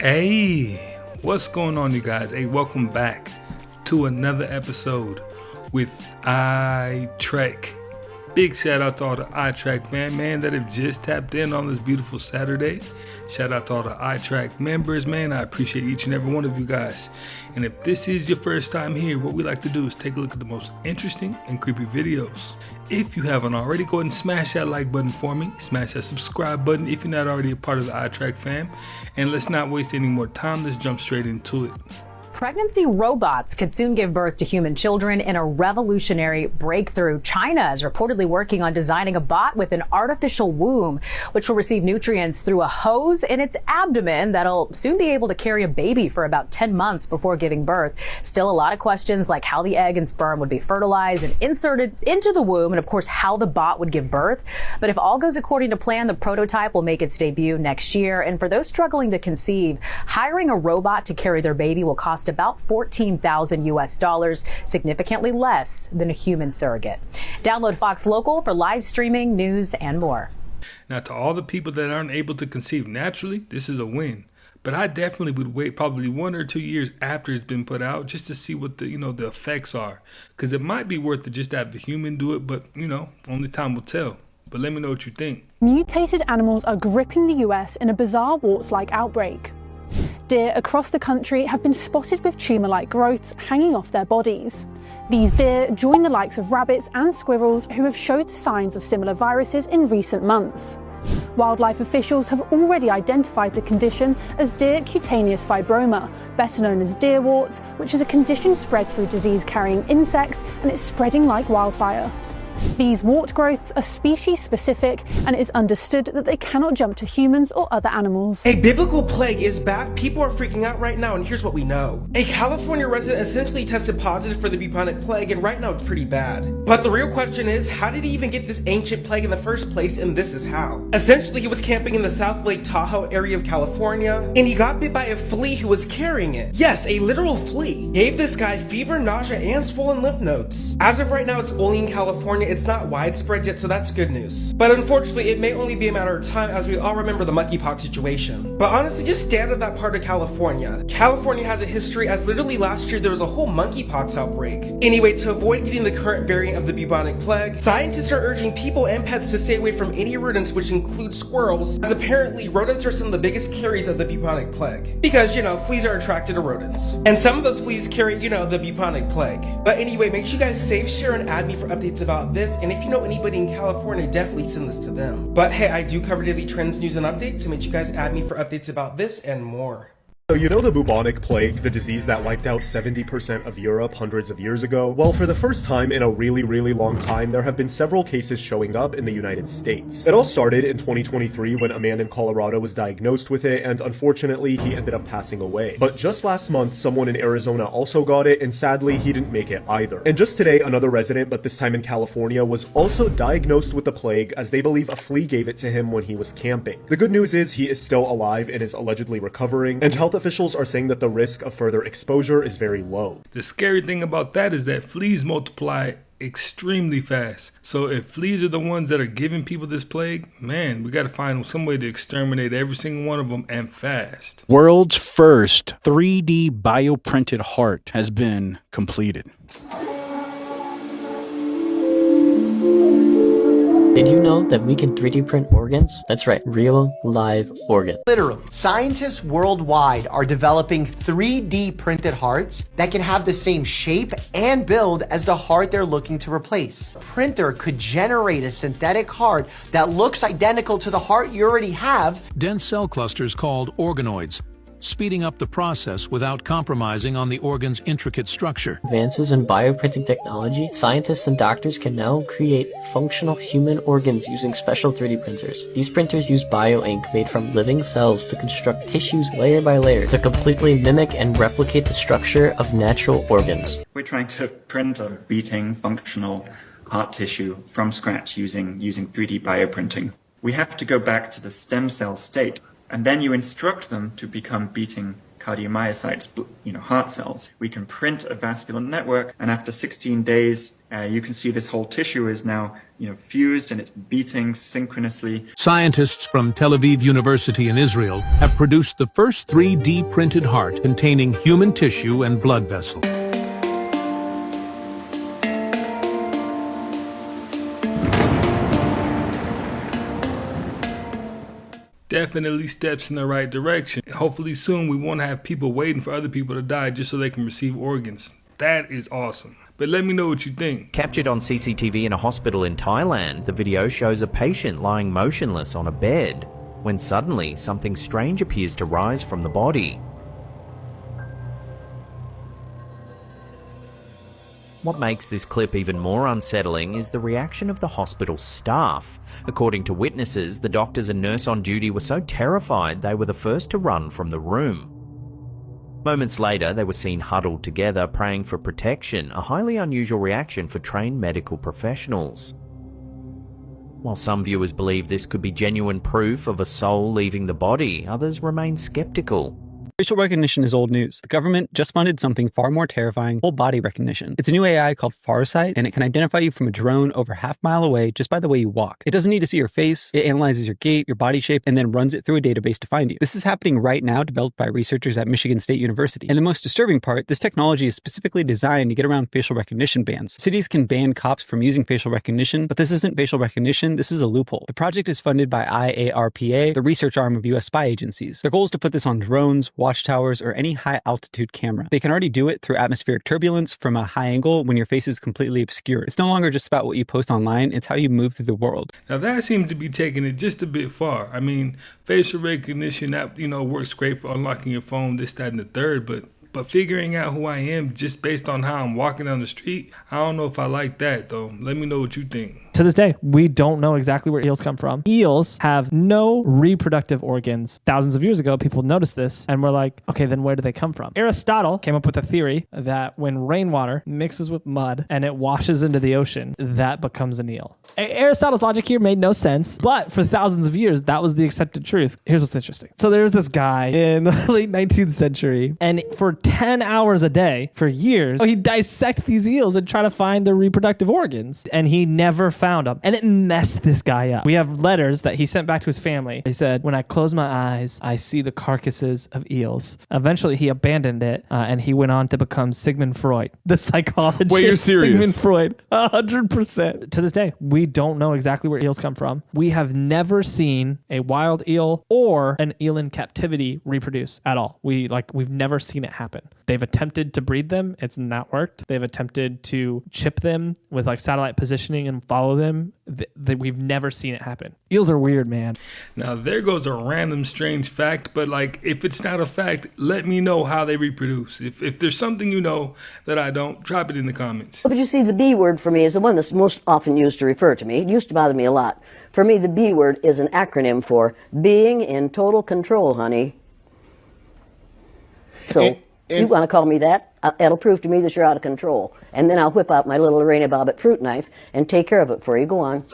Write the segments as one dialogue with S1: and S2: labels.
S1: Hey, what's going on, you guys? Hey, welcome back to another episode with iTrek. Big shout out to all the iTrek man that have just tapped in on this beautiful Saturday. Shout out to all the iTrek members, man. I appreciate each and every one of you guys. And if this is your first time here, what we like to do is take a look at the most interesting and creepy videos. If you haven't already, go ahead and smash that like button for me. Smash that subscribe button if you're not already a part of the iTrek fam. And let's not waste any more time. Let's jump straight into it.
S2: Pregnancy robots could soon give birth to human children in a revolutionary breakthrough. China is reportedly working on designing a bot with an artificial womb, which will receive nutrients through a hose in its abdomen that'll soon be able to carry a baby for about 10 months before giving birth. Still a lot of questions like how the egg and sperm would be fertilized and inserted into the womb, and of course how the bot would give birth. But if all goes according to plan, the prototype will make its debut next year. And for those struggling to conceive, hiring a robot to carry their baby will cost about $14,000 US, significantly less than a human surrogate. Download Fox Local for live streaming, news, and more.
S1: Now, to all the people that aren't able to conceive naturally, this is a win. But I definitely would wait probably 1 or 2 years after it's been put out just to see what the effects are. Because it might be worth it just to have the human do it, but only time will tell. But let me know what you think.
S3: Mutated animals are gripping the US in a bizarre warts-like outbreak. Deer across the country have been spotted with tumour-like growths hanging off their bodies. These deer join the likes of rabbits and squirrels who have showed signs of similar viruses in recent months. Wildlife officials have already identified the condition as deer cutaneous fibroma, better known as deer warts, which is a condition spread through disease-carrying insects, and it's spreading like wildfire. These wart growths are species-specific, and it is understood that they cannot jump to humans or other animals.
S4: A biblical plague is back. People are freaking out right now, and here's what we know. A California resident essentially tested positive for the bubonic plague, and right now it's pretty bad. But the real question is, how did he even get this ancient plague in the first place? And this is how. Essentially, he was camping in the South Lake Tahoe area of California, and he got bit by a flea who was carrying it. Yes, a literal flea. Gave this guy fever, nausea, and swollen lymph nodes. As of right now, it's only in California. It's not widespread yet, so that's good news. But unfortunately, it may only be a matter of time, as we all remember the monkeypox situation. But honestly, just stay out of that part of California. California has a history, as literally last year there was a whole monkeypox outbreak. Anyway, to avoid getting the current variant of the bubonic plague, scientists are urging people and pets to stay away from any rodents, which include squirrels, as apparently rodents are some of the biggest carriers of the bubonic plague. Because, fleas are attracted to rodents. And some of those fleas carry, the bubonic plague. But anyway, make sure you guys save, share, and add me for updates about this. And if you know anybody in California, definitely send this to them. But hey, I do cover daily trends, news, and updates, so make sure you guys add me for updates about this and more.
S5: So you know the bubonic plague, the disease that wiped out 70% of Europe hundreds of years ago? Well, for the first time in a really long time, there have been several cases showing up in the United States. It all started in 2023 when a man in Colorado was diagnosed with it, and unfortunately, he ended up passing away. But just last month, someone in Arizona also got it, and sadly, he didn't make it either. And just today, another resident, but this time in California, was also diagnosed with the plague, as they believe a flea gave it to him when he was camping. The good news is he is still alive and is allegedly recovering, and health officials are saying that the risk of further exposure is very low.
S1: The scary thing about that is that fleas multiply extremely fast. So if fleas are the ones that are giving people this plague, man, we got to find some way to exterminate every single one of them, and fast.
S6: World's first 3D bioprinted heart has been completed.
S7: Did you know that we can 3D print organs? That's right, real live organs.
S8: Literally, scientists worldwide are developing 3D printed hearts that can have the same shape and build as the heart they're looking to replace. A printer could generate a synthetic heart that looks identical to the heart you already have.
S9: Dense cell clusters called organoids, speeding up the process without compromising on the organ's intricate structure.
S7: Advances in bioprinting technology, scientists and doctors can now create functional human organs using special 3D printers. These printers use bio-ink made from living cells to construct tissues layer by layer to completely mimic and replicate the structure of natural organs.
S10: We're trying to print a beating, functional heart tissue from scratch using 3D bioprinting. We have to go back to the stem cell state, and then you instruct them to become beating cardiomyocytes, heart cells. We can print a vascular network, and after 16 days, you can see this whole tissue is now, fused and it's beating synchronously.
S9: Scientists from Tel Aviv University in Israel have produced the first 3D printed heart containing human tissue and blood vessels.
S1: Definitely steps in the right direction. Hopefully soon we won't have people waiting for other people to die just so they can receive organs. That is awesome. But let me know what you think.
S11: Captured on CCTV in a hospital in Thailand, the video shows a patient lying motionless on a bed, when suddenly something strange appears to rise from the body. What makes this clip even more unsettling is the reaction of the hospital staff. According to witnesses, the doctors and nurse on duty were so terrified they were the first to run from the room. Moments later, they were seen huddled together, praying for protection, a highly unusual reaction for trained medical professionals. While some viewers believe this could be genuine proof of a soul leaving the body, others remain skeptical.
S12: Facial recognition is old news. The government just funded something far more terrifying, whole body recognition. It's a new AI called Farsight, and it can identify you from a drone over half-mile away just by the way you walk. It doesn't need to see your face. It analyzes your gait, your body shape, and then runs it through a database to find you. This is happening right now, developed by researchers at Michigan State University. And the most disturbing part, this technology is specifically designed to get around facial recognition bans. Cities can ban cops from using facial recognition, but this isn't facial recognition, this is a loophole. The project is funded by IARPA, the research arm of US spy agencies. Their goal is to put this on drones, watchtowers, or any high-altitude camera. They can already do it through atmospheric turbulence from a high angle when your face is completely obscured. It's no longer just about what you post online, it's how you move through the world.
S1: Now that seems to be taking it just a bit far. I mean, facial recognition, that, works great for unlocking your phone, this, that, and the third, but figuring out who I am just based on how I'm walking down the street, I don't know if I like that, though. Let me know what you think.
S13: To this day, we don't know exactly where eels come from. Eels have no reproductive organs. Thousands of years ago, people noticed this and were like, okay, then where do they come from? Aristotle came up with a theory that when rainwater mixes with mud and it washes into the ocean, that becomes an eel. Aristotle's logic here made no sense, but for thousands of years, that was the accepted truth. Here's what's interesting. So there's this guy in the late 19th century, and for 10 hours a day, for years, he dissected these eels and tried to find their reproductive organs, and he never found them. And it messed this guy up. We have letters that he sent back to his family. He said, when I close my eyes, I see the carcasses of eels. Eventually, he abandoned it, and he went on to become Sigmund Freud, the psychologist.
S14: Wait, you're serious?
S13: Sigmund Freud, 100%. To this day, we don't know exactly where eels come from. We have never seen a wild eel or an eel in captivity reproduce at all. We've never seen it happen. They've attempted to breed them. It's not worked. They've attempted to chip them with satellite positioning and follow them. We've never seen it happen. Eels are weird, man.
S1: Now, there goes a random strange fact, but if it's not a fact, let me know how they reproduce. If there's something you know that I don't, drop it in the comments.
S15: But you see, the B word for me is the one that's most often used to refer to me. It used to bother me a lot. For me, the B word is an acronym for being in total control, honey. So, you want to call me that? It'll prove to me that you're out of control. And then I'll whip out my little Lorena Bobbitt fruit knife and take care of it for you. Go on.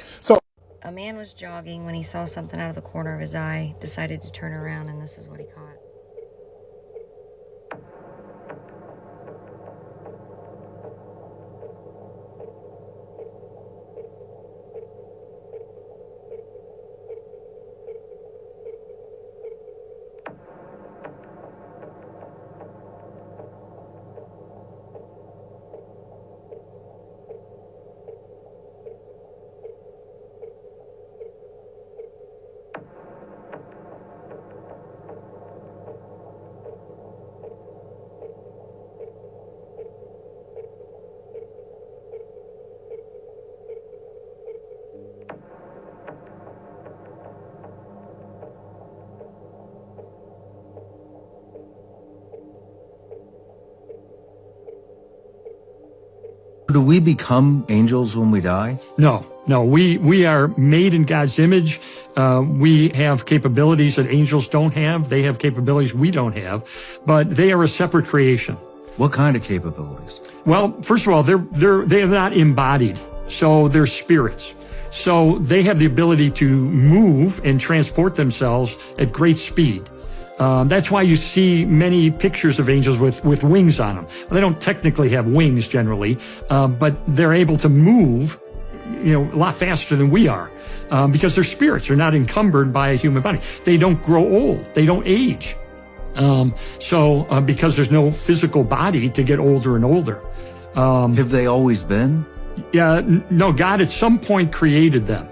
S16: A man was jogging when he saw something out of the corner of his eye, decided to turn around, and this is what he caught.
S17: Do we become angels when we die?
S18: No, we are made in God's image. We have capabilities that angels don't have. They have capabilities we don't have, but they are a separate creation.
S17: What kind of capabilities?
S18: Well, first of all, they're not embodied, so they're spirits. So they have the ability to move and transport themselves at great speed. That's why you see many pictures of angels with wings on them. Well, they don't technically have wings generally, but they're able to move, a lot faster than we are, because they're spirits. They're not encumbered by a human body. They don't grow old. They don't age. Because there's no physical body to get older and older.
S17: Have they always been?
S18: Yeah, no, God at some point created them.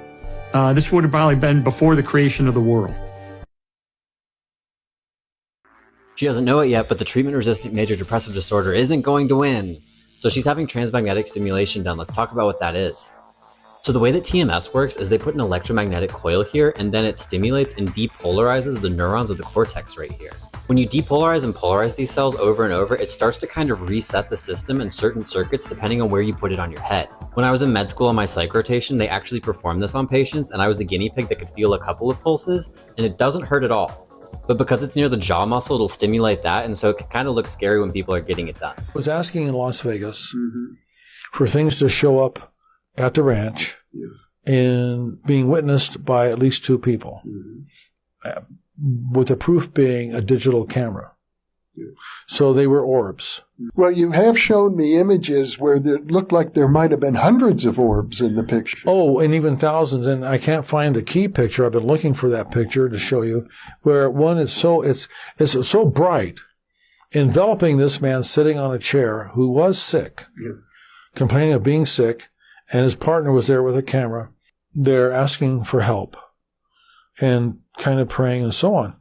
S18: This would have probably been before the creation of the world.
S14: She doesn't know it yet, but the treatment-resistant major depressive disorder isn't going to win. So she's having transmagnetic stimulation done. Let's talk about what that is. So the way that TMS works is they put an electromagnetic coil here, and then it stimulates and depolarizes the neurons of the cortex right here. When you depolarize and polarize these cells over and over, it starts to kind of reset the system in certain circuits depending on where you put it on your head. When I was in med school on my psych rotation, they actually performed this on patients, and I was a guinea pig that could feel a couple of pulses, and it doesn't hurt at all. But because it's near the jaw muscle, it'll stimulate that, and so it can kind of look scary when people are getting it done.
S19: I was asking in Las Vegas for things to show up at the ranch and being witnessed by at least 2 people, with the proof being a digital camera. So they were orbs.
S20: Well, you have shown me images where it looked like there might have been hundreds of orbs in the picture.
S19: Oh, and even thousands. And I can't find the key picture. I've been looking for that picture to show you, where one is it's so bright, enveloping this man sitting on a chair who was sick, complaining of being sick, and his partner was there with a camera. They're asking for help and kind of praying and so on.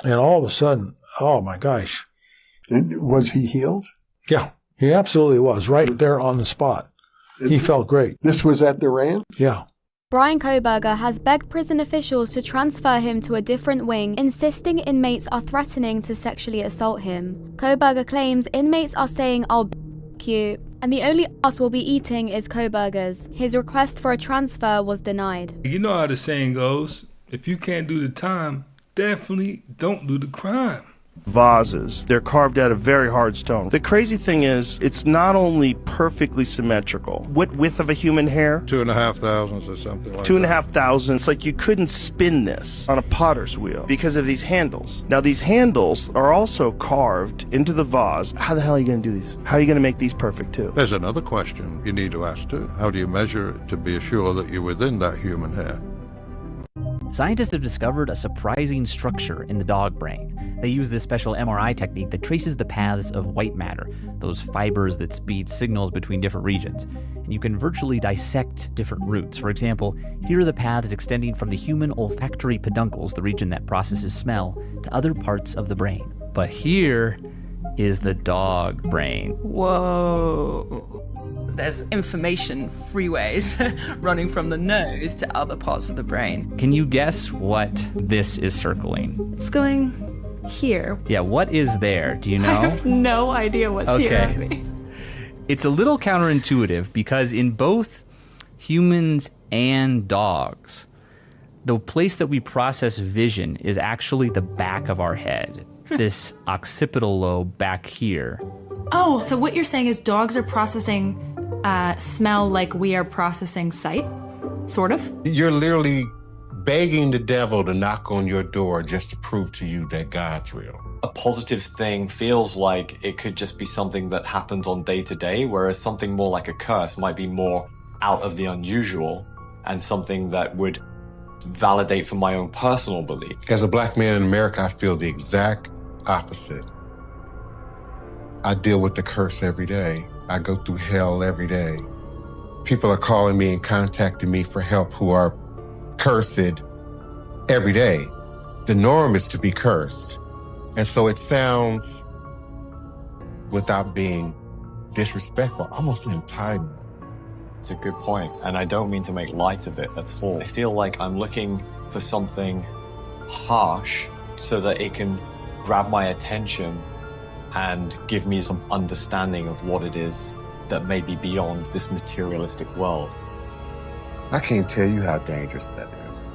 S19: And all of a sudden, oh my gosh.
S20: And was he healed?
S19: Yeah, he absolutely was, right there on the spot. He felt great.
S20: This was at the ranch?
S19: Yeah.
S21: Brian Kohberger has begged prison officials to transfer him to a different wing, insisting inmates are threatening to sexually assault him. Kohberger claims inmates are saying, "I'll b*** you," and the only ass we'll be eating is Kohberger's. His request for a transfer was denied.
S1: You know how the saying goes, if you can't do the time, definitely don't do the crime.
S22: Vases. They're carved out of very hard stone. The crazy thing is, it's not only perfectly symmetrical. What width of a human hair?
S23: 2,500 or something like that.
S22: 2,500. It's like you couldn't spin this on a potter's wheel because of these handles. Now these handles are also carved into the vase. How the hell are you going to do these? How are you going to make these perfect too?
S23: There's another question you need to ask too. How do you measure it to be sure that you're within that human hair?
S24: Scientists have discovered a surprising structure in the dog brain. They use this special MRI technique that traces the paths of white matter, those fibers that speed signals between different regions. And you can virtually dissect different routes. For example, here are the paths extending from the human olfactory peduncles, the region that processes smell, to other parts of the brain. But here is the dog brain.
S25: Whoa. There's information freeways running from the nose to other parts of the brain.
S24: Can you guess what this is circling?
S25: It's going here.
S24: Yeah, what is there? Do you know?
S25: I have no idea what's here of me.
S24: It's a little counterintuitive because in both humans and dogs, the place that we process vision is actually the back of our head. This occipital lobe back here.
S25: Oh, so what you're saying is dogs are processing smell like we are processing sight? Sort of?
S26: You're literally begging the devil to knock on your door just to prove to you that God's real.
S27: A positive thing feels like it could just be something that happens on day to day, whereas something more like a curse might be more out of the unusual and something that would validate for my own personal belief.
S26: As a black man in America, I feel the exact opposite. I deal with the curse every day. I go through hell every day. People are calling me and contacting me for help who are cursed every day. The norm is to be cursed. And so it sounds, without being disrespectful, almost entitled.
S27: It's a good point, and I don't mean to make light of it at all. I feel like I'm looking for something harsh so that it can grab my attention and give me some understanding of what it is that may be beyond this materialistic world.
S26: I can't tell you how dangerous that is.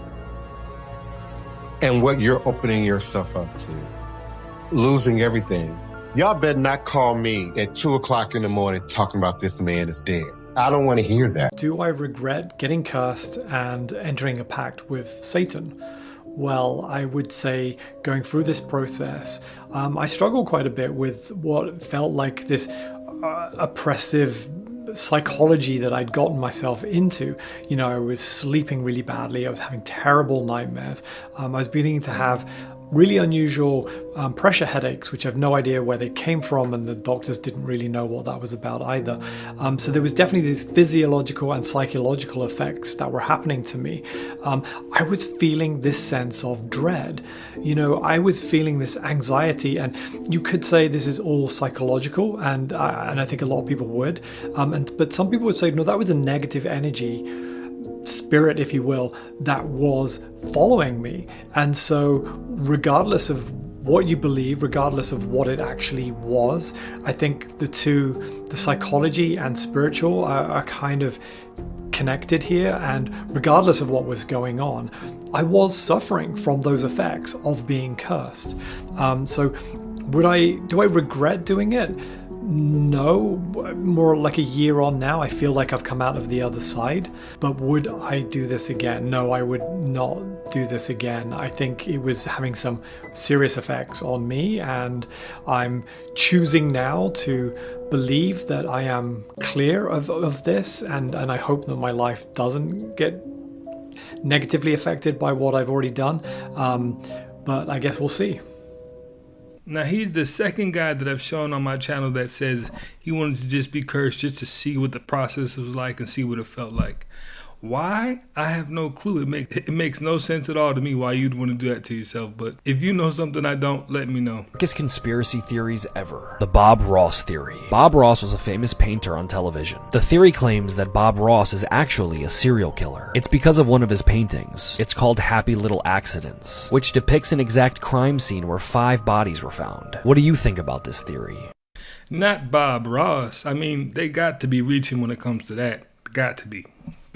S26: And what you're opening yourself up to. Losing everything. Y'all better not call me at 2 o'clock in the morning talking about this man is dead. I don't want to hear that.
S28: Do I regret getting cursed and entering a pact with Satan?
S2: Well, I would say going through this process, I struggled quite a bit with what felt like this oppressive psychology that I'd gotten myself into. You know, I was sleeping really badly. I was having terrible nightmares. I was beginning to have really unusual pressure headaches, which I have no idea where they came from, and the doctors didn't really know what that was about either. So there was definitely these physiological and psychological effects that were happening to me. I was feeling this sense of dread. You know, I was feeling this anxiety, and you could say this is all psychological, and I think a lot of people would. But some people would say, no, that was a negative energy, spirit, if you will, that was following me. And so regardless of what you believe, regardless of what it actually was, I think the psychology and spiritual are kind of connected here. And regardless of what was going on, I was suffering from those effects of being cursed. So do I regret doing it? No, more like a year on now, I feel like I've come out of the other side. But would I do this again? No, I would not do this again. I think it was having some serious effects on me, and I'm choosing now to believe that I am clear of this, and I hope that my life doesn't get negatively affected by what I've already done. But I guess we'll see.
S1: Now, he's the second guy that I've shown on my channel that says he wanted to just be cursed just to see what the process was like and see what it felt like. Why? I have no clue. It makes no sense at all to me why you'd want to do that to yourself. But if you know something I don't, let me know.
S3: Biggest conspiracy theories ever. The Bob Ross theory. Bob Ross was a famous painter on television. The theory claims that Bob Ross is actually a serial killer. It's because of one of his paintings. It's called Happy Little Accidents, which depicts an exact crime scene where 5 bodies were found. What do you think about this theory?
S1: Not Bob Ross. I mean, they got to be reaching when it comes to that. Got to be.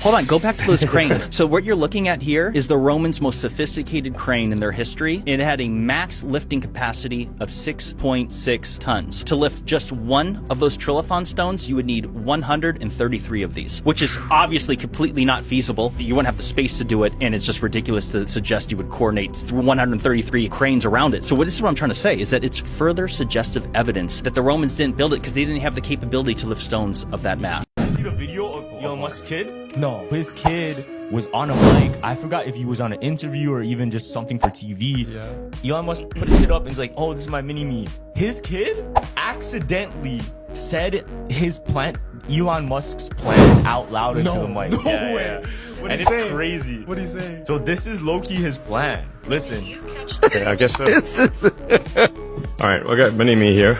S4: Hold on, go back to those cranes. So what you're looking at here is the Romans' most sophisticated crane in their history. It had a max lifting capacity of 6.6 tons. To lift just one of those trilithon stones, you would need 133 of these, which is obviously completely not feasible. You wouldn't have the space to do it, and it's just ridiculous to suggest you would coordinate through 133 cranes around it. So this is what I'm trying to say, is that it's further suggestive evidence that the Romans didn't build it because they didn't have the capability to lift stones of that mass.
S5: See the video of Elon Musk's kid? No, his kid was on a mic. I forgot if he was on an interview or even just something for TV. Yeah. Elon Musk put his kid up and he's like, oh, this is my mini-me. His kid accidentally said his plan, Elon Musk's plan, out loud into the mic. No way. Yeah. And it's crazy. What is he saying? So this is low-key his plan. Listen.
S6: Okay, I guess so. All right, we got mini-me here.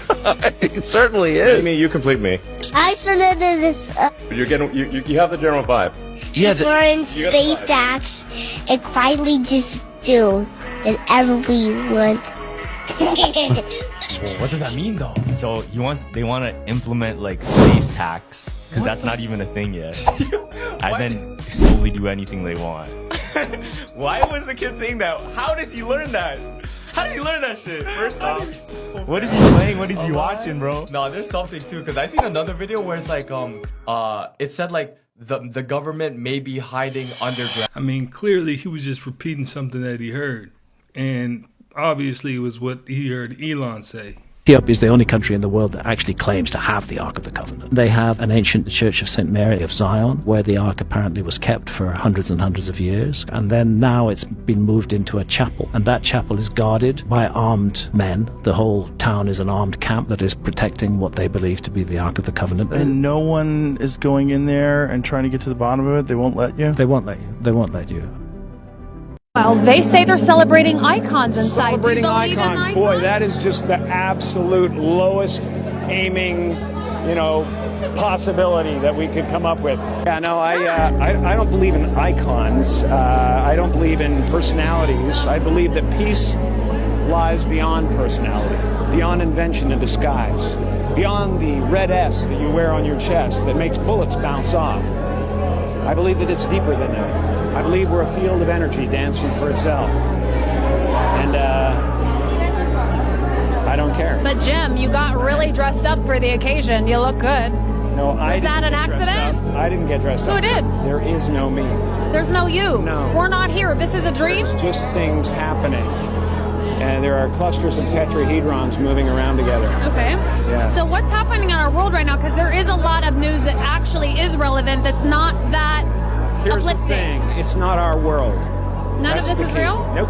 S7: It certainly is.
S6: Mini-me, you complete me.
S8: I started this.
S6: You're getting, you have the general vibe.
S8: Yeah. We're in space tax and quietly just do whatever we want.
S5: Well, what does that mean though? So they want to implement like space tax because that's not even a thing yet. And then slowly do anything they want. Why was the kid saying that? How does he learn that? How did he learn that shit? First off, what is he playing? What is he watching, bro?
S28: No, there's something too, because I seen another video where it's like, it said like the government may be hiding underground.
S1: I mean, clearly he was just repeating something that he heard, and obviously it was what he heard Elon say.
S29: Ethiopia is the only country in the world that actually claims to have the Ark of the Covenant. They have an ancient Church of St. Mary of Zion, where the Ark apparently was kept for hundreds and hundreds of years. And then now it's been moved into a chapel. And that chapel is guarded by armed men. The whole town is an armed camp that is protecting what they believe to be the Ark of the Covenant.
S22: And no one is going in there and trying to get to the bottom of it? They won't let you?
S29: They won't let you. They won't let you.
S30: Well, they say they're celebrating icons inside.
S31: Celebrating icons, boy, that is just the absolute lowest aiming, possibility that we could come up with. Yeah, no, I don't believe in icons. I don't believe in personalities. I believe that peace lies beyond personality, beyond invention and disguise, beyond the red S that you wear on your chest that makes bullets bounce off. I believe that it's deeper than that. I believe we're a field of energy dancing for itself. And I don't care.
S30: But Jim, you got really dressed up for the occasion. You look good.
S31: No,
S30: Was that an accident?
S31: I didn't get dressed up.
S30: Who did?
S31: There is no me.
S30: There's no you.
S31: No.
S30: We're not here. This is a dream?
S31: It's just things happening. And there are clusters of tetrahedrons moving around together.
S30: Okay.
S31: Yeah.
S30: So what's happening in our world right now? Because there is a lot of news that actually is relevant that's not that
S31: Here's the
S30: uplifting.
S31: thing. It's not our world.
S30: None of
S31: That's
S30: this
S31: the
S30: is
S31: key.
S30: real?
S31: Nope.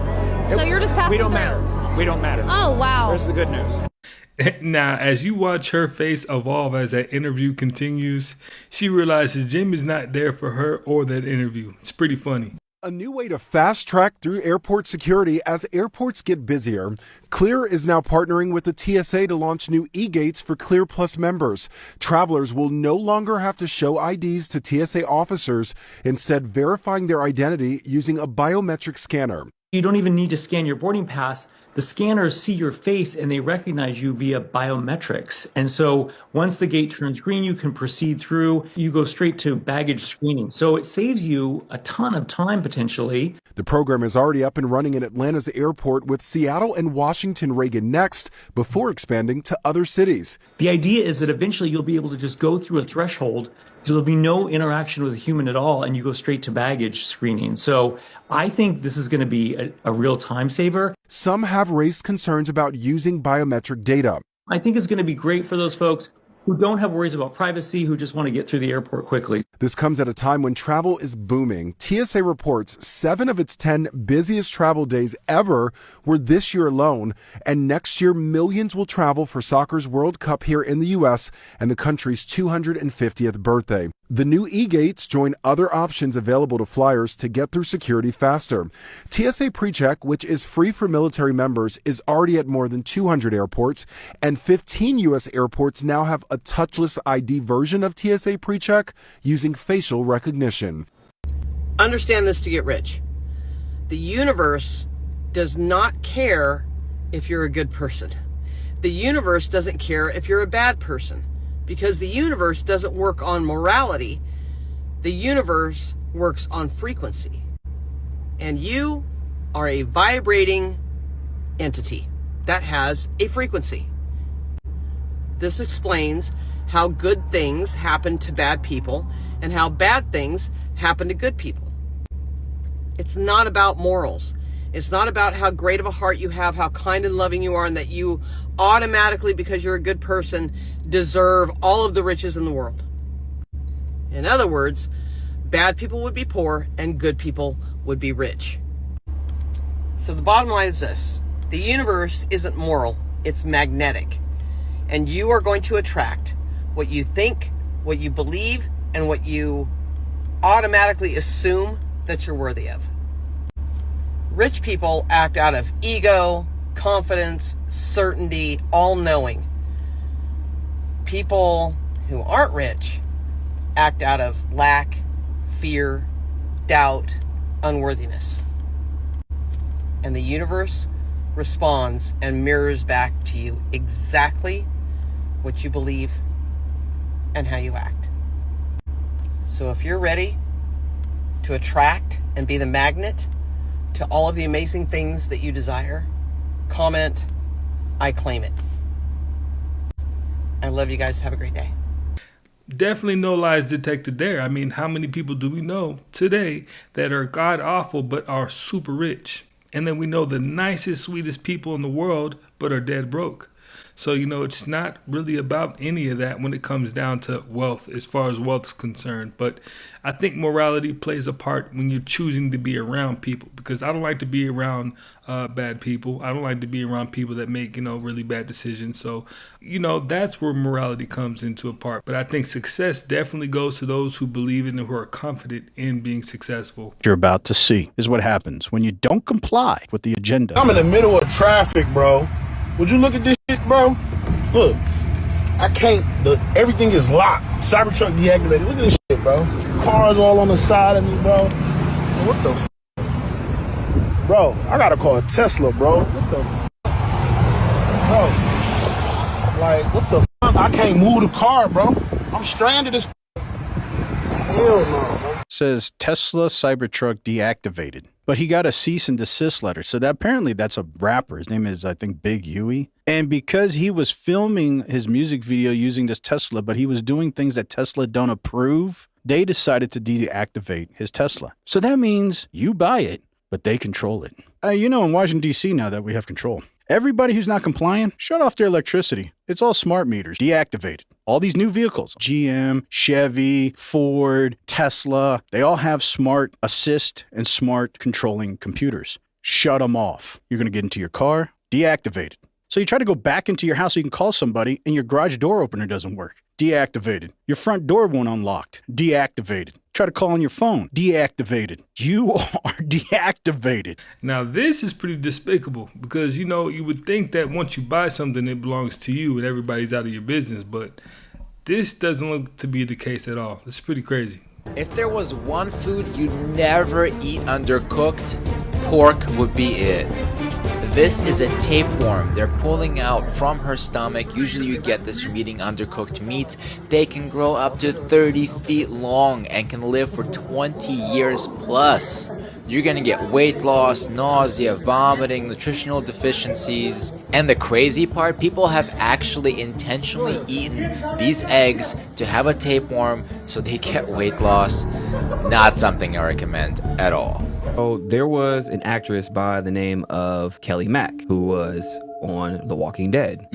S30: So you're just passing
S31: We don't
S30: through.
S31: matter. We don't matter.
S30: Oh, wow.
S31: There's the good news.
S1: Now, as you watch her face evolve as that interview continues, she realizes Jim is not there for her or that interview. It's pretty funny.
S9: A new way to fast track through airport security as airports get busier. Clear is now partnering with the TSA to launch new e-gates for Clear Plus members. Travelers will no longer have to show IDs to TSA officers, instead verifying their identity using a biometric scanner.
S10: You don't even need to scan your boarding pass. The scanners see your face and they recognize you via biometrics. And so once the gate turns green, you can proceed through. You go straight to baggage screening. So it saves you a ton of time potentially.
S9: The program is already up and running in Atlanta's airport, with Seattle and Washington Reagan next, before expanding to other cities.
S10: The idea is that eventually you'll be able to just go through a threshold. There'll be no interaction with a human at all, and you go straight to baggage screening. So I think this is going to be a real time saver.
S9: Some have raised concerns about using biometric data.
S10: I think it's going to be great for those folks who don't have worries about privacy, who just want to get through the airport quickly.
S9: This comes at a time when travel is booming. TSA reports 7 of its 10 busiest travel days ever were this year alone, and next year millions will travel for soccer's World Cup here in the U.S. and the country's 250th birthday. The new e-gates join other options available to flyers to get through security faster. TSA PreCheck, which is free for military members, is already at more than 200 airports, and 15 U.S. airports now have a touchless ID version of TSA PreCheck using facial recognition.
S11: Understand this to get rich. The universe does not care if you're a good person. The universe doesn't care if you're a bad person, because the universe doesn't work on morality. The universe works on frequency. And you are a vibrating entity that has a frequency. This explains how good things happen to bad people and how bad things happen to good people. It's not about morals. It's not about how great of a heart you have, how kind and loving you are, and that you automatically, because you're a good person, deserve all of the riches in the world. In other words, bad people would be poor and good people would be rich. So the bottom line is this: the universe isn't moral, it's magnetic. And you are going to attract what you think, what you believe, and what you automatically assume that you're worthy of. Rich people act out of ego, confidence, certainty, all-knowing. People who aren't rich act out of lack, fear, doubt, unworthiness. And the universe responds and mirrors back to you exactly what you believe and how you act. So if you're ready to attract and be the magnet to all of the amazing things that you desire, comment, I claim it. I love you guys. Have a great day.
S1: Definitely no lies detected there. I mean, how many people do we know today that are god awful but are super rich? And then we know the nicest, sweetest people in the world but are dead broke. So, it's not really about any of that when it comes down to wealth, as far as wealth is concerned. But I think morality plays a part when you're choosing to be around people, because I don't like to be around bad people. I don't like to be around people that make, really bad decisions. So, that's where morality comes into a part. But I think success definitely goes to those who believe in and who are confident in being successful.
S12: What you're about to see is what happens when you don't comply with the agenda.
S13: I'm in the middle of traffic, bro. Would you look at this shit, bro? Look, I can't. Everything is locked. Cybertruck deactivated. Look at this shit, bro. Cars all on the side of me, bro. What the f? Bro, I gotta call a Tesla, bro. What the f? Bro, like, what the f? I can't move the car, bro. I'm stranded as f. Hell no, bro.
S12: Says Tesla Cybertruck deactivated. But he got a cease and desist letter. So that apparently that's a rapper. His name is, I think, Big Huey. And because he was filming his music video using this Tesla, but he was doing things that Tesla don't approve, they decided to deactivate his Tesla. So that means you buy it, but they control it. In Washington, D.C. now that we have control. Everybody who's not complying, shut off their electricity. It's all smart meters, deactivated. All these new vehicles, GM, Chevy, Ford, Tesla, they all have smart assist and smart controlling computers. Shut them off. You're going to get into your car, deactivated. So you try to go back into your house so you can call somebody and your garage door opener doesn't work. Deactivated. Your front door won't unlock. Deactivated. Try to call on your phone. Deactivated. You are deactivated.
S1: Now, this is pretty despicable because, you would think that once you buy something, it belongs to you and everybody's out of your business. But this doesn't look to be the case at all. It's pretty crazy.
S14: If there was one food you'd never eat undercooked, pork would be it. This is a tapeworm they're pulling out from her stomach. Usually you get this from eating undercooked meat. They can grow up to 30 feet long and can live for 20 years plus. You're gonna get weight loss, nausea, vomiting, nutritional deficiencies. And the crazy part, people have actually intentionally eaten these eggs to have a tapeworm so they get weight loss. Not something I recommend at all.
S15: So there was an actress by the name of Kelly Mack who was on The Walking Dead.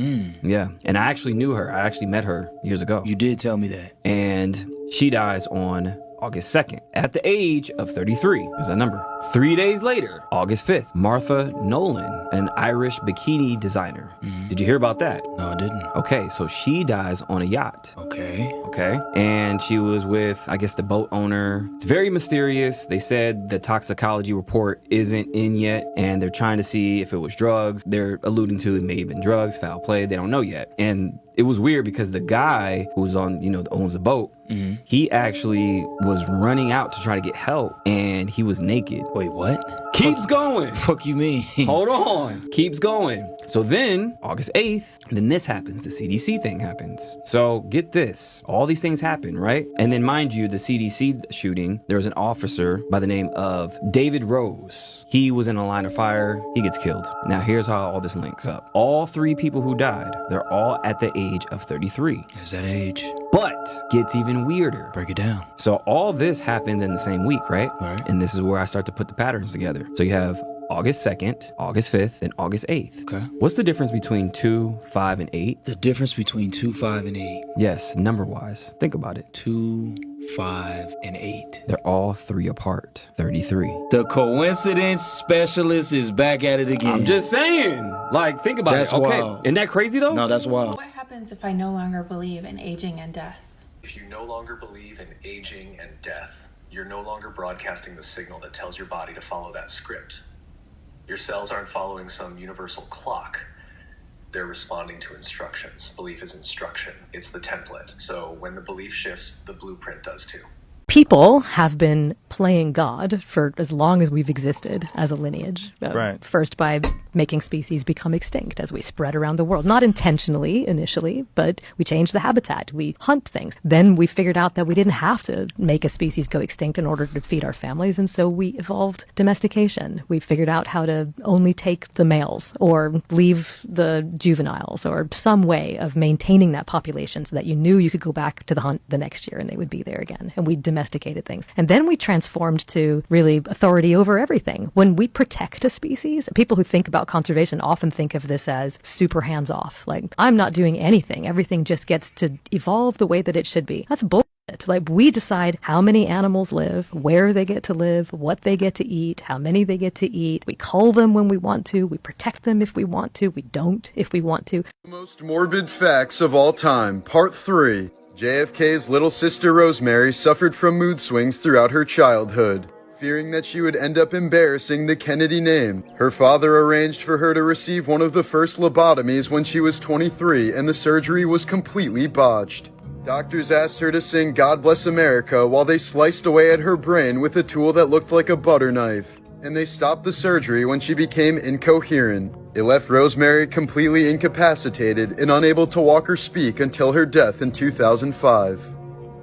S15: Yeah. And I actually knew her. I actually met her years ago.
S16: You did tell me that.
S15: And she dies on August 2nd at the age of 33. There's that number. 3 days later, August 5th, Martha Nolan, an Irish bikini designer. Did you hear about that?
S16: No, I didn't.
S15: Okay, so she dies on a yacht.
S16: Okay.
S15: And she was with, I guess, the boat owner. It's very mysterious. They said the toxicology report isn't in yet, and they're trying to see if it was drugs. They're alluding to it may have been drugs, foul play. They don't know yet. And it was weird because the guy who's on, owns the boat, he actually was running out to try to get help, and he was naked.
S16: Wait, what?
S15: Keeps going.
S16: Fuck you mean?
S15: Hold on. Keeps going. So then, August 8th, then this happens. The CDC thing happens. So get this. All these things happen, right? And then mind you, the CDC shooting, there was an officer by the name of David Rose. He was in a line of fire. He gets killed. Now here's how all this links up. All three people who died, they're all at the age of 33.
S16: Is that age?
S15: But gets even weirder.
S16: Break it down.
S15: So all this happens in the same week, right?
S16: Right.
S15: And this is where I start to put the patterns together. So you have August 2nd, August 5th, and August 8th.
S16: Okay.
S15: What's the difference between 2, 5, and 8?
S16: The difference between 2, 5, and 8.
S15: Yes, number-wise. Think about it.
S16: 2, 5, and 8.
S15: They're all 3 apart. 33.
S16: The coincidence specialist is back at it again.
S15: I'm just saying. Like, think about
S16: That's
S15: it. Okay.
S16: wild.
S15: Isn't that crazy, though?
S16: No, that's wild.
S17: What happens if I no longer believe in aging and death?
S18: If you no longer believe in aging and death, you're no longer broadcasting the signal that tells your body to follow that script. Your cells aren't following some universal clock. They're responding to instructions. Belief is instruction. It's the template. So when the belief shifts, the blueprint does too.
S19: People have been playing God for as long as we've existed as a lineage.
S5: Right.
S19: First by making species become extinct as we spread around the world. Not intentionally initially, but we changed the habitat. We hunt things. Then we figured out that we didn't have to make a species go extinct in order to feed our families, and so we evolved domestication. We figured out how to only take the males or leave the juveniles, or some way of maintaining that population so that you knew you could go back to the hunt the next year and they would be there again. And we domesticated things. And then we transformed to really authority over everything. When we protect a species, people who think about conservation often think of this as super hands-off. Like, I'm not doing anything. Everything just gets to evolve the way that it should be. That's bullshit. Like, we decide how many animals live, where they get to live, what they get to eat, how many they get to eat. We cull them when we want to. We protect them if we want to. We don't if we want to.
S9: Most morbid facts of all time, Part 3. JFK's little sister Rosemary suffered from mood swings throughout her childhood. Fearing that she would end up embarrassing the Kennedy name, her father arranged for her to receive one of the first lobotomies when she was 23, and the surgery was completely botched. Doctors asked her to sing God Bless America while they sliced away at her brain with a tool that looked like a butter knife, and they stopped the surgery when she became incoherent. It left Rosemary completely incapacitated and unable to walk or speak until her death in 2005.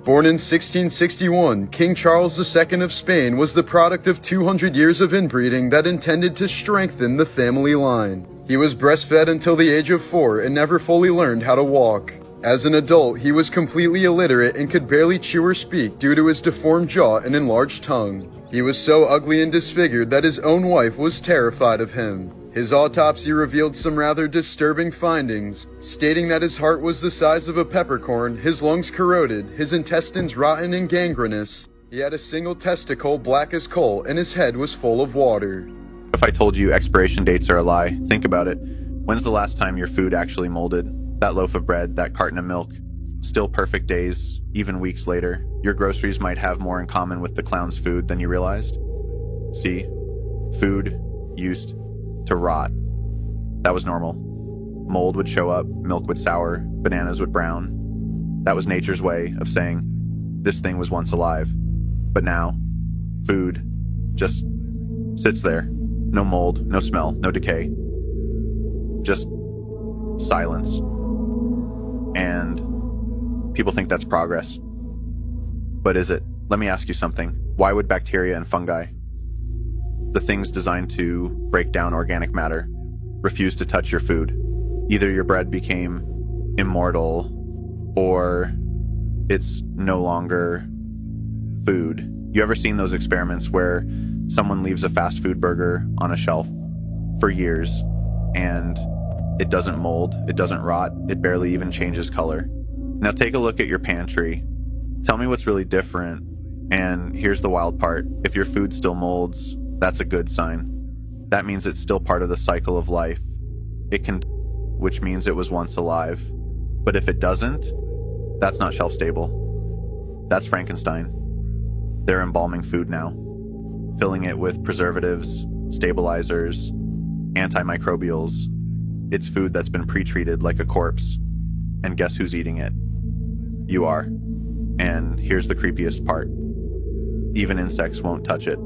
S2: Born in 1661, King Charles II of Spain was the product of 200 years of inbreeding that intended to strengthen the family line. He was breastfed until the age of 4 and never fully learned how to walk. As an adult, he was completely illiterate and could barely chew or speak due to his deformed jaw and enlarged tongue. He was so ugly and disfigured that his own wife was terrified of him. His autopsy revealed some rather disturbing findings, stating that his heart was the size of a peppercorn, his lungs corroded, his intestines rotten and gangrenous. He had a single testicle black as coal, and his head was full of water.
S3: If I told you expiration dates are a lie, think about it. When's the last time your food actually molded? That loaf of bread, that carton of milk. Still perfect days, even weeks later. Your groceries might have more in common with the clown's food than you realized. See, food used to rot. That was normal. Mold would show up, milk would sour, bananas would brown. That was nature's way of saying this thing was once alive. But now, food just sits there. No mold, no smell, no decay. Just silence. And people think that's progress. But is it? Let me ask you something. Why would bacteria and fungi, the things designed to break down organic matter, refuse to touch your food? Either your bread became immortal, or it's no longer food. You ever seen those experiments where someone leaves a fast food burger on a shelf for years and it doesn't mold, it doesn't rot, it barely even changes color? Now take a look at your pantry. Tell me what's really different. And here's the wild part. If your food still molds, that's a good sign. That means it's still part of the cycle of life. It can, which means it was once alive. But if it doesn't, that's not shelf stable. That's Frankenstein. They're embalming food now, filling it with preservatives, stabilizers, antimicrobials. It's food that's been pre-treated like a corpse. And guess who's eating it? You are. And here's the creepiest part. Even insects won't touch it.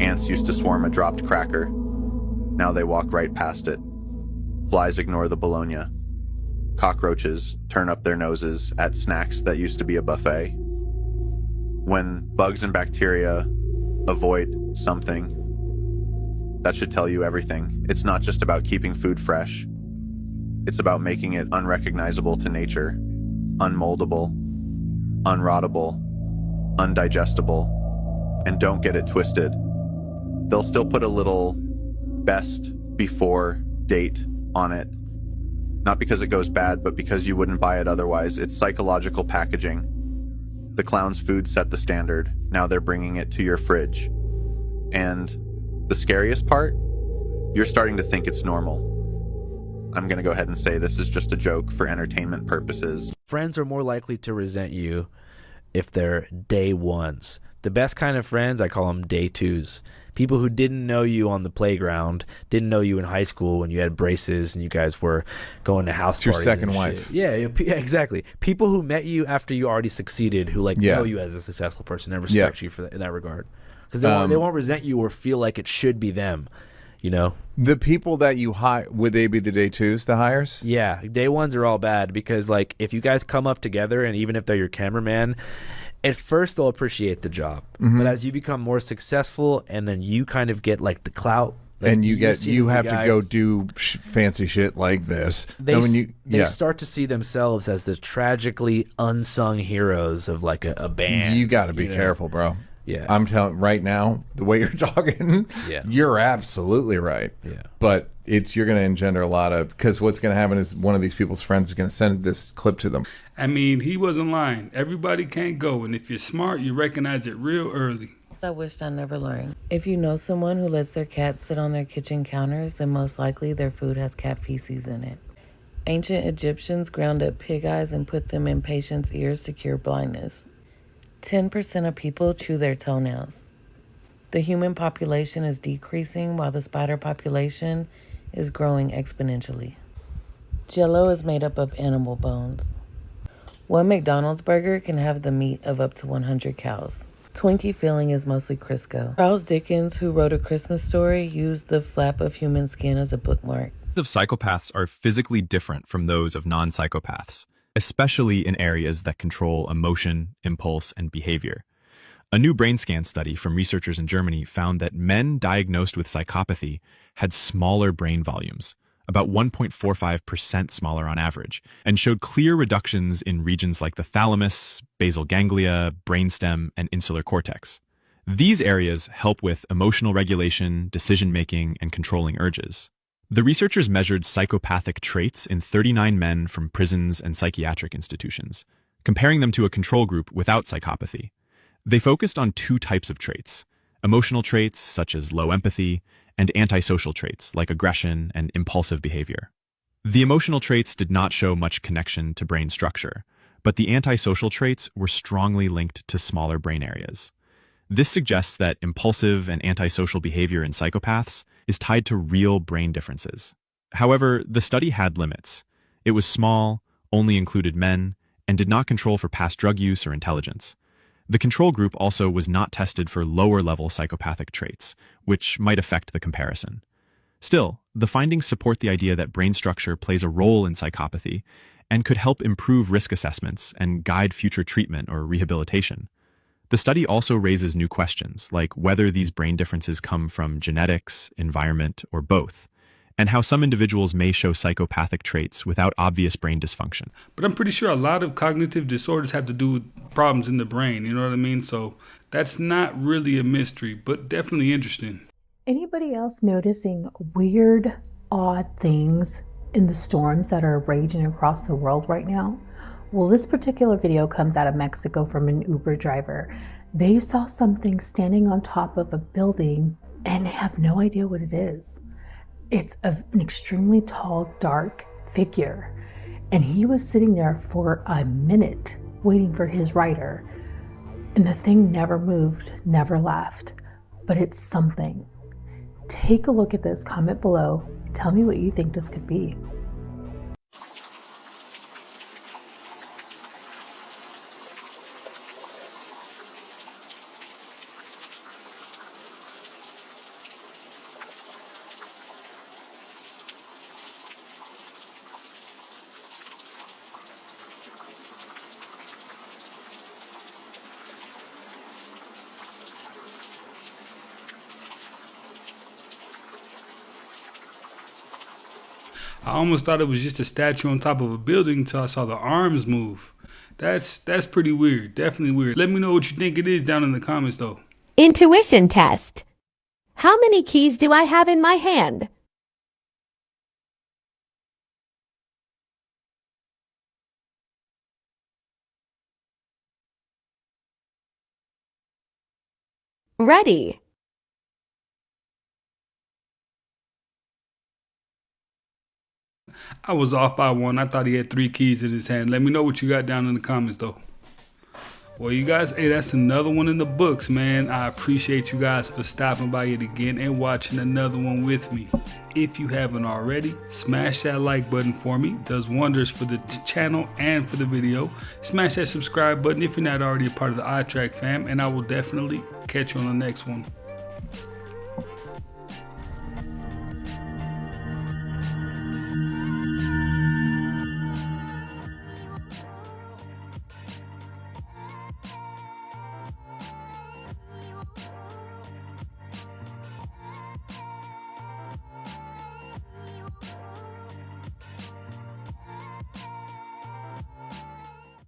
S3: Ants used to swarm a dropped cracker. Now they walk right past it. Flies ignore the bologna. Cockroaches turn up their noses at snacks that used to be a buffet. When bugs and bacteria avoid something, that should tell you everything. It's not just about keeping food fresh. It's about making it unrecognizable to nature, unmoldable, unrottable, undigestible. And don't get it twisted. They'll still put a little best before date on it. Not because it goes bad, but because you wouldn't buy it otherwise. It's psychological packaging. The clown's food set the standard. Now they're bringing it to your fridge. And the scariest part, you're starting to think it's normal. I'm going to go ahead and say this is just a joke for entertainment purposes.
S4: Friends are more likely to resent you if they're day ones. The best kind of friends, I call them day twos. People who didn't know you on the playground, didn't know you in high school when you had braces and you guys were going to house parties.
S7: Your second wife.
S4: Yeah, exactly. People who met you after you already succeeded, who know you as a successful person and respect you for that, in that regard. Because they won't resent you or feel like it should be them. You know,
S7: the people that you hire, would they be the day twos, the hires?
S4: Yeah, day ones are all bad because, like, if you guys come up together and even if they're your cameraman, at first they'll appreciate the job. But as you become more successful and then you kind of get like the clout, like,
S7: and you have to go do fancy shit like this.
S4: They start to see themselves as the tragically unsung heroes of like a band.
S7: You got to be careful, bro.
S4: Yeah,
S7: I'm telling right now, the way you're talking, you're absolutely right.
S4: Yeah,
S7: but you're going to engender a lot of, because what's going to happen is one of these people's friends is going to send this clip to them.
S1: I mean, he wasn't lying. Everybody can't go, and if you're smart, you recognize it real early.
S20: I wished I never learned. If you know someone who lets their cat sit on their kitchen counters, then most likely their food has cat feces in it. Ancient Egyptians ground up pig eyes and put them in patients' ears to cure blindness. 10% of people chew their toenails. The human population is decreasing while the spider population is growing exponentially. Jell-O is made up of animal bones. One McDonald's burger can have the meat of up to 100 cows. Twinkie filling is mostly Crisco. Charles Dickens, who wrote A Christmas Story, used the flap of human skin as a bookmark.
S21: Of psychopaths are physically different from those of non-psychopaths.
S6: especially in areas that control emotion, impulse, and behavior. A new brain scan study from researchers in Germany found that men diagnosed with psychopathy had smaller brain volumes, about 1.45% smaller on average, and showed clear reductions in regions like the thalamus, basal ganglia, brainstem, and insular cortex. These areas help with emotional regulation, decision-making, and controlling urges. The researchers measured psychopathic traits in 39 men from prisons and psychiatric institutions, comparing them to a control group without psychopathy. They focused on two types of traits: emotional traits, such as low empathy, and antisocial traits, like aggression and impulsive behavior. The emotional traits did not show much connection to brain structure, but the antisocial traits were strongly linked to smaller brain areas. This suggests that impulsive and antisocial behavior in psychopaths is tied to real brain differences. However, the study had limits. It was small, only included men, and did not control for past drug use or intelligence. The control group also was not tested for lower-level psychopathic traits, which might affect the comparison. Still, the findings support the idea that brain structure plays a role in psychopathy and could help improve risk assessments and guide future treatment or rehabilitation. The study also raises new questions, like whether these brain differences come from genetics, environment, or both, and how some individuals may show psychopathic traits without obvious brain dysfunction.
S1: But I'm pretty sure a lot of cognitive disorders have to do with problems in the brain, you know what I mean? So that's not really a mystery, but definitely interesting.
S8: Anybody else noticing weird, odd things in the storms that are raging across the world right now? Well, this particular video comes out of Mexico from an Uber driver. They saw something standing on top of a building and have no idea what it is. It's an extremely tall, dark figure, and he was sitting there for a minute waiting for his rider, and the thing never moved, never left, but it's something. Take a look at this, comment below, tell me what you think this could be.
S1: I almost thought it was just a statue on top of a building until I saw the arms move. That's pretty weird. Definitely weird. Let me know what you think it is down in the comments though.
S21: Intuition test. How many keys do I have in my hand? Ready.
S1: I was off by one. I thought he had 3 keys in his hand. Let me know what you got down in the comments though. Well, you guys, hey, that's another one in the books, man. I appreciate you guys for stopping by yet again and watching another one with me. If you haven't already, smash that like button for me. It does wonders for the channel and for the video. Smash that subscribe button if you're not already a part of the iTrack fam, and I will definitely catch you on the next one.